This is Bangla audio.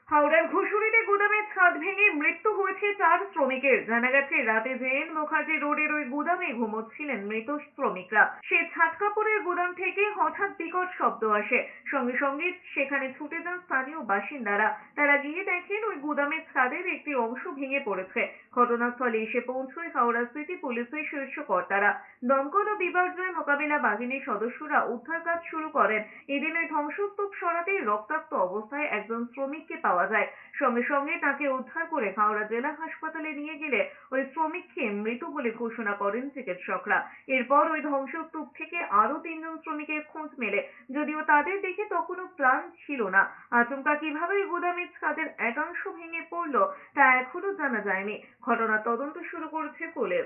হাওড়ার ঘুষুরিতে গুদামের ছাদ ভেঙে মৃত্যু হয়েছে 4 শ্রমিকের। জানা গেছে, রাতে জেএন মুখার্জি রোডের ওই গুদামে ঘুমোচ্ছিলেন মৃত শ্রমিকরা। সে ছাদ কাপড়ের গুদাম থেকে হঠাৎ বিকট শব্দ আসে। সঙ্গে সঙ্গে সেখানে ছুটে যান স্থানীয় বাসিন্দারা। তারা গিয়ে দেখেন ওই গুদামের ছাদের একটি অংশ ভেঙে পড়েছে। ঘটনাস্থলে এসে পৌঁছয় হাওড়া সিটি পুলিশের শীর্ষ কর্তারা। দমকল ও বিপর্যয় মোকাবিলা বাহিনীর সদস্যরা উদ্ধার কাজ শুরু করেন। এদিন ওই ধ্বংসস্তূপ সরাতেই রক্তাক্ত অবস্থায় একজন শ্রমিককে পাওয়া যায়। সঙ্গে সঙ্গে তাকে উদ্ধার করে হাওড়া জেলা হাসপাতালে নিয়ে গেলে ওই শ্রমিককে মৃত বলে ঘোষণা করেন চিকিৎসকরা। এরপর ওই ধ্বংসস্তূপ থেকে আরো 3 জন শ্রমিকের খোঁজ মেলে, যদিও তাদের দেখে তখনও প্রাণ ছিল না। আচমকা কিভাবে ওই গুদামের ছাদের একাংশ ভেঙে পড়লো তা এখনো জানা যায়নি। ঘটনার তদন্ত শুরু করেছে পুলিশ।